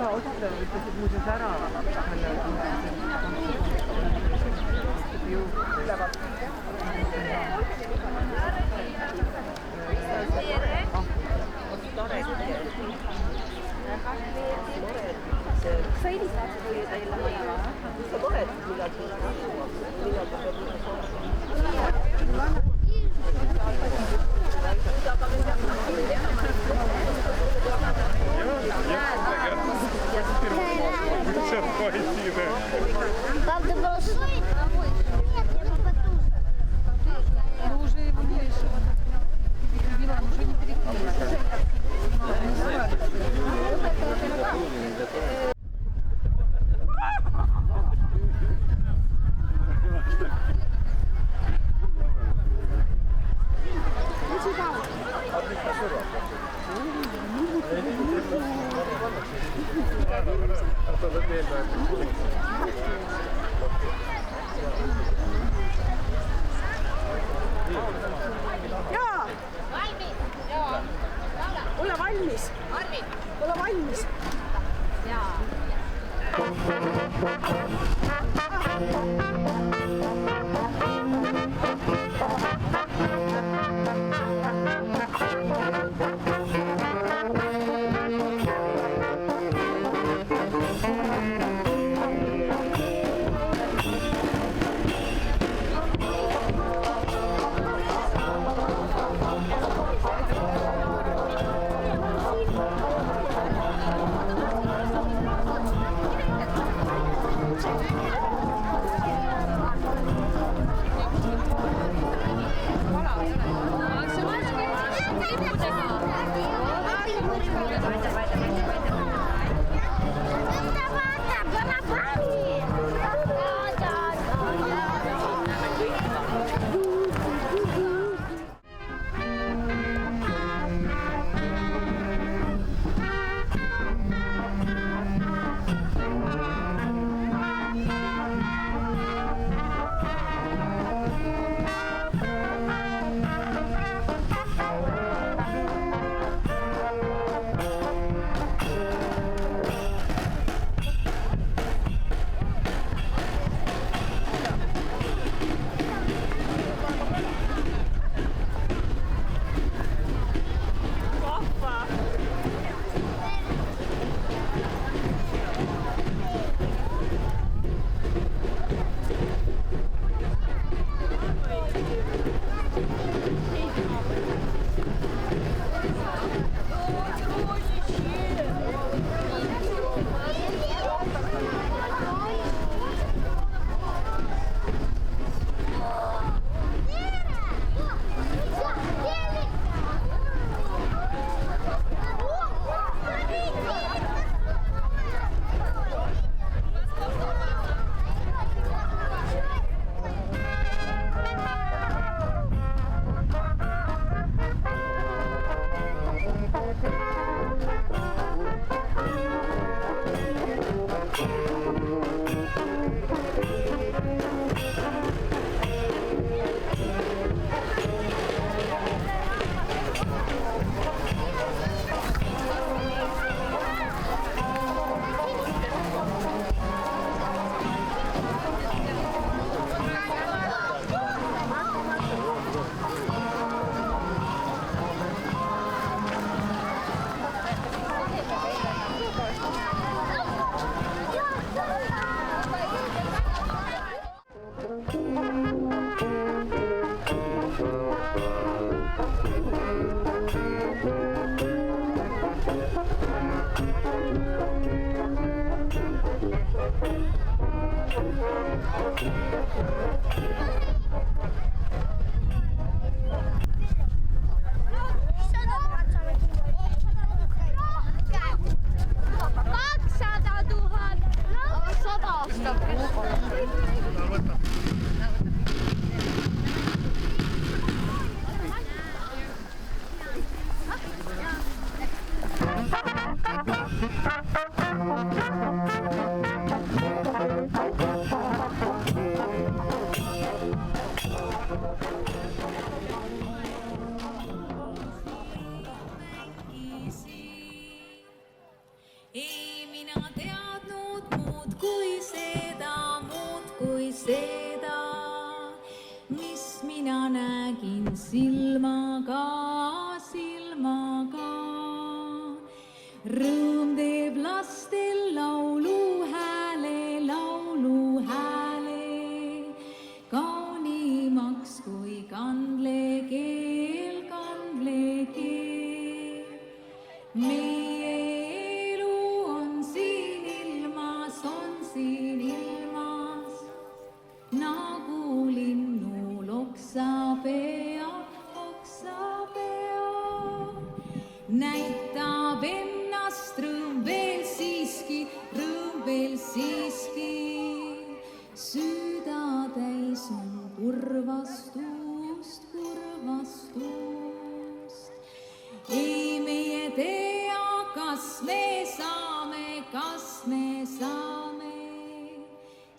võlaosta ütlesid muuseas ära sa helistad, kui teile mõlema? Mis sa loed midagi? Правда, большой? Нет, я потуже. Ну, уже его не решила. Билан уже не переклеила. Jaa! Ole valmis! Ole valmis! Y mi silmaga, silmaga. Rõõm teeb lastel lauluhääle, lauluhääle. Kaunimaks kui kandlekeel, kandlekeel. Meie elu on siin ilmas, nagu linnu loksapeab, loksapeab. Näitab ennast rõõm veel siiski, rõõm veel siiski. Süda täis on kurvastust, kurvastust. Ei meie tea, kas me saame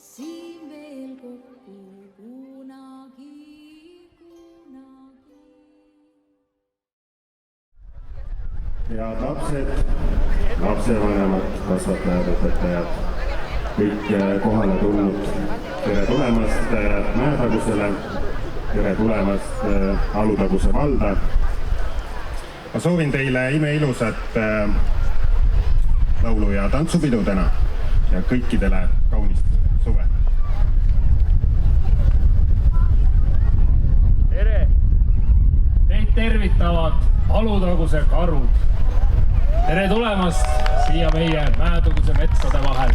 siin veel kokku kunagi, kunagi. Head lapsed, lapsevanemad, kasvatajad, õpetajad, kõik kohale tulnud. Tere tulemast Mäetagusele, tere tulemast Alutaguse valda. Ma soovin teile imeilusat laulu- ja tantsupidu täna ja kõikidele kaunist suve. Tere! Teid tervitavad Alutaguse karud. Tere tulemast siia meie Mäetaguse metsade vahele.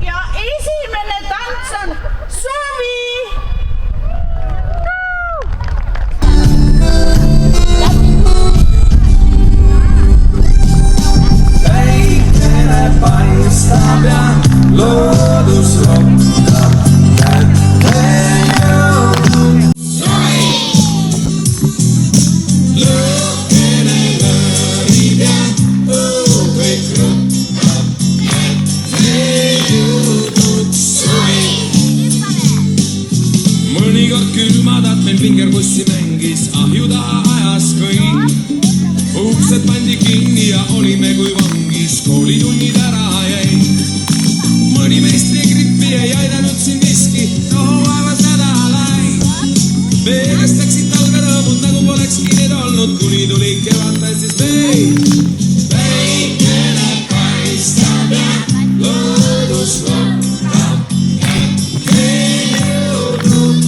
Ja esimene tants on suvi! Päikene paistab ja loodus rohtab kätte jõudnud. Lõhkene lõrib ja kõik rohtab kätte jõudnud. Mõnikord külmadad meil vingerpussi mängis, ahju taha ajas kõik. Uksed pandi kinni ja olime kui vangis, koolitunnid ära jäi. Mõni meistri grippi ei aidanud siin miski, nohuaevas nädalai. Meelest läksid talverõõmud, nagu polekski need olnud, kuni tuli kevad päästis meil. Päikene paistab ja loodus rohtab kätte jõudnud.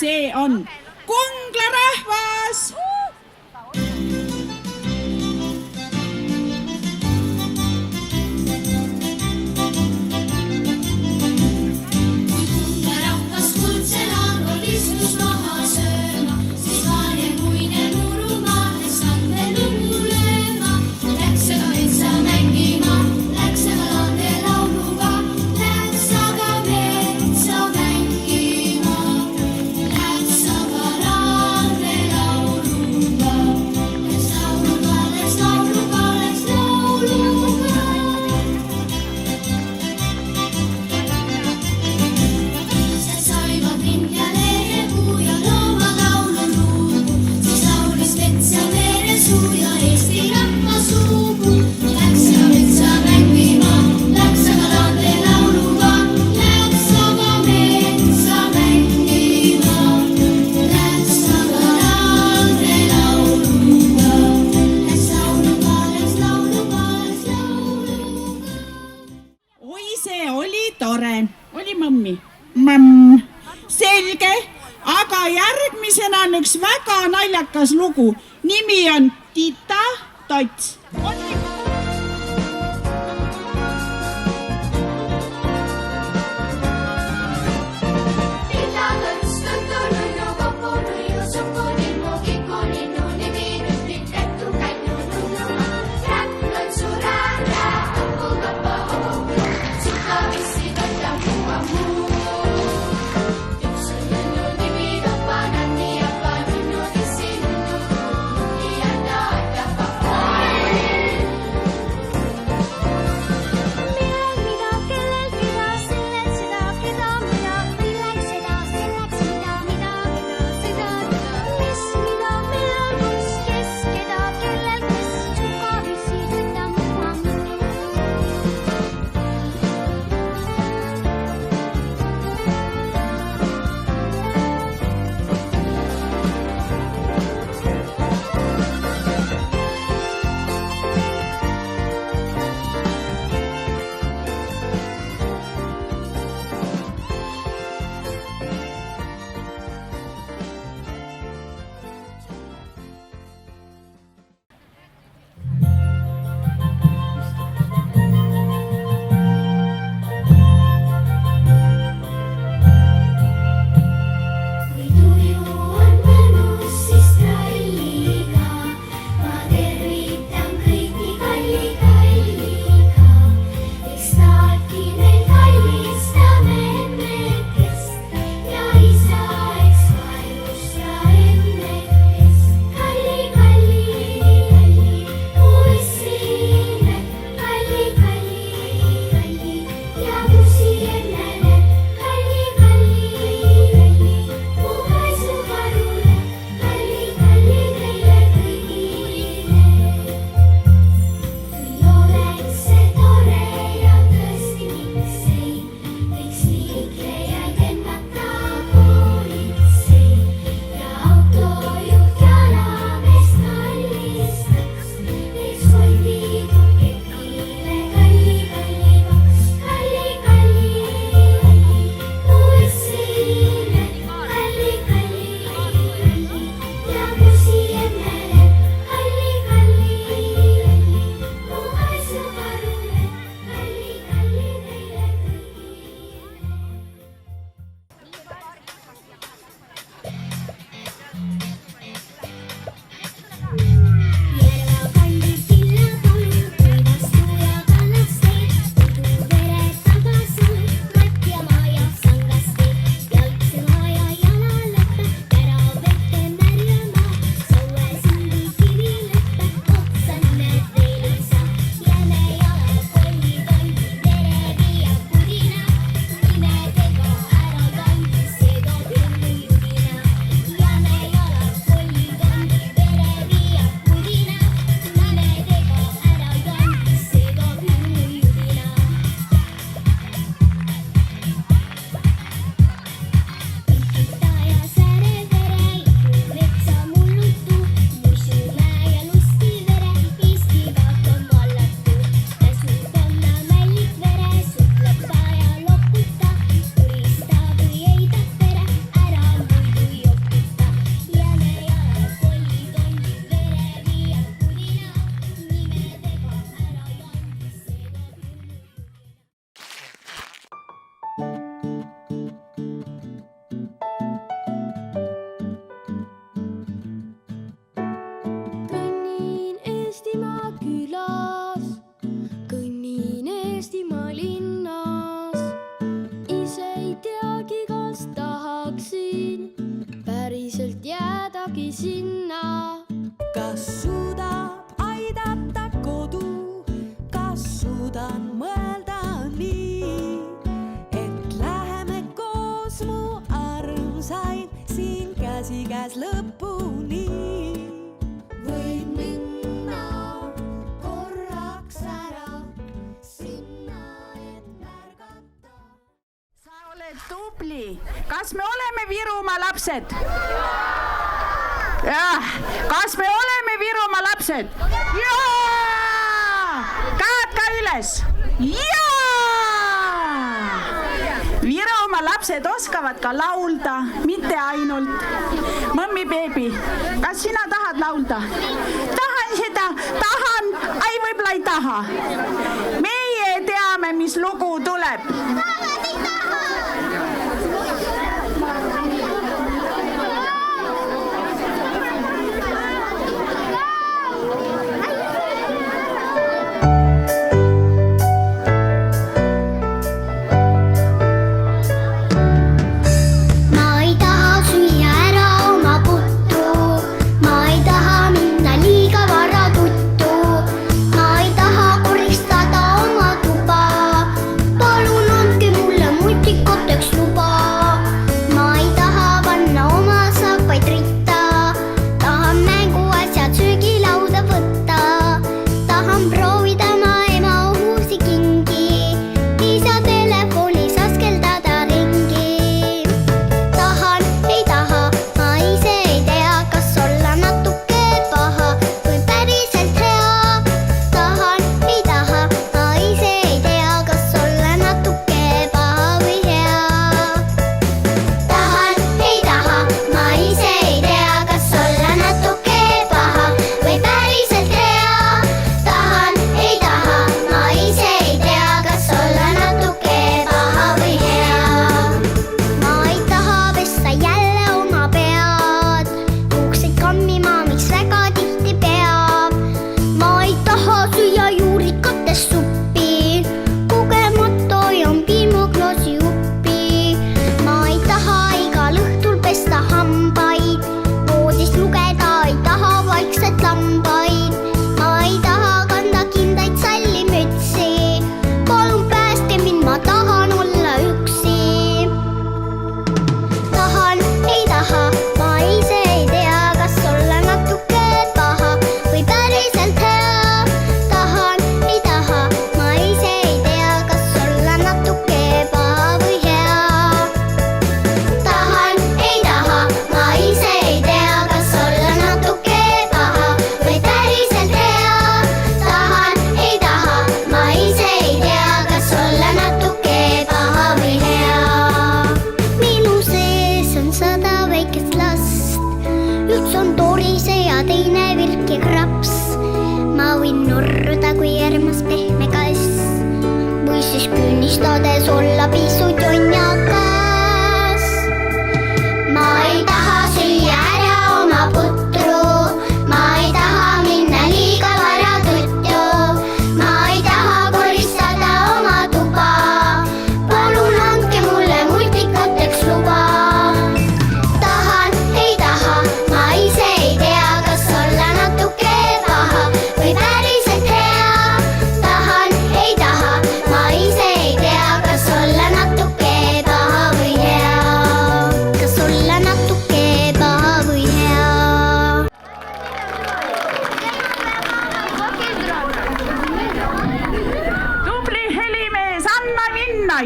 See on Kungla rahvas! Rahvas kuldsel aangol istus maha sööma, siis vaane muine muruma, läks lande lugu lööma. Läks aga metsa mängima, läks aga lande lauluga, läks aga metsa mängima, läks aga lande lauluga, läks lauluga, läks lauluga, läks lauluga. Seal saivad lind ja lehepuu ja loomad laululugu, siis laulis mets ja meresuu ja Eesti rahva sugu. Läks aga metsa mängima, läks aga lande lauluga, läks aga metsa mängima, läks aga lande lauluga, läks lauluga, läks lauluga, läks lauluga. Oi, see oli tore. Oli mammi? Mamm. Selge. Aga järgmisena on üks väga naljakas lugu. Nimi on Tita Tots. Üks on suudan mõelda nii, et läheme koos mu armsain siin käsikäes lõpuni. Võin minna korraks ära sinna, et märgata. Sa oled tubli. Kas me oleme Virumaa lapsed? Jah. Kas me oleme Virumaa lapsed? Jaa! Käed ka üles. Jaa! Virumaa lapsed oskavad ka laulda, mitte ainult. Mõmmi beebi, kas sina tahad laulda? Tahan seda, tahan, ai võib-olla ei taha. Meie teame, mis lugu tuleb.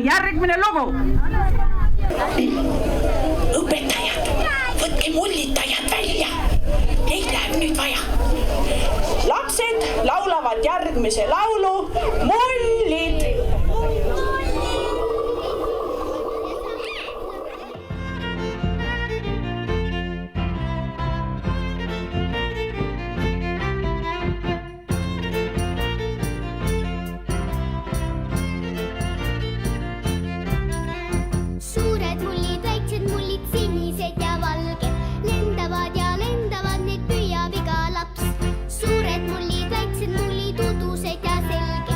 Järgmine lugu. Õpetajad, võtke mullitajad välja. Neid läheb nüüd vaja. Lapsed laulavad järgmise laulu Mullid. Suured mullid, väiksed mullid, sinised ja valged, lendavad ja lendavad, need püüab iga laps. Suured mullid, väiksed mullid, udused ja selged,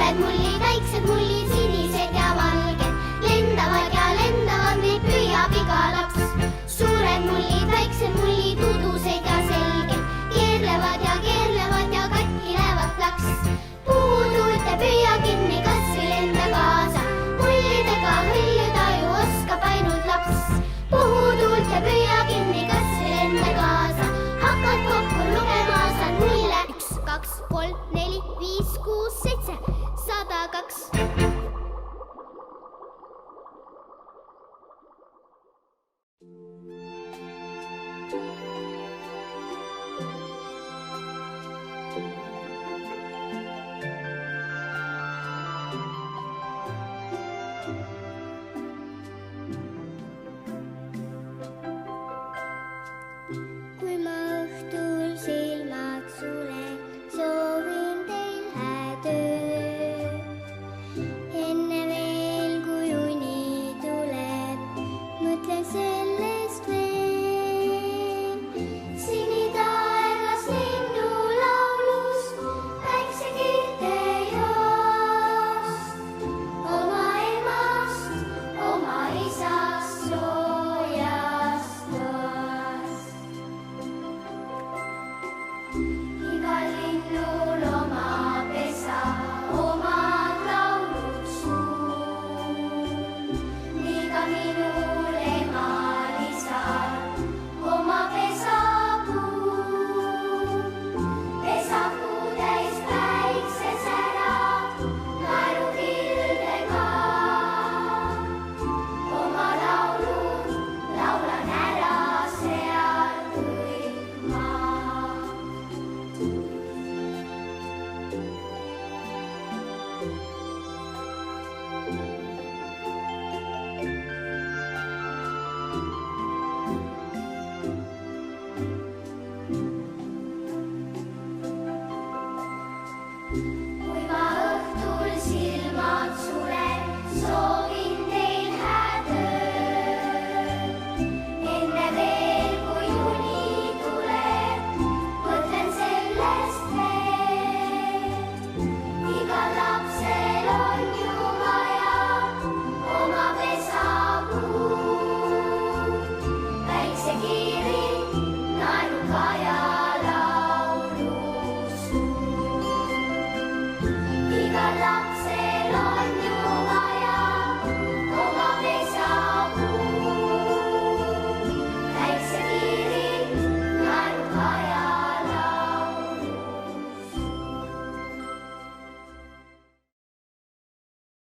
suured mullid , väiksed mullid ,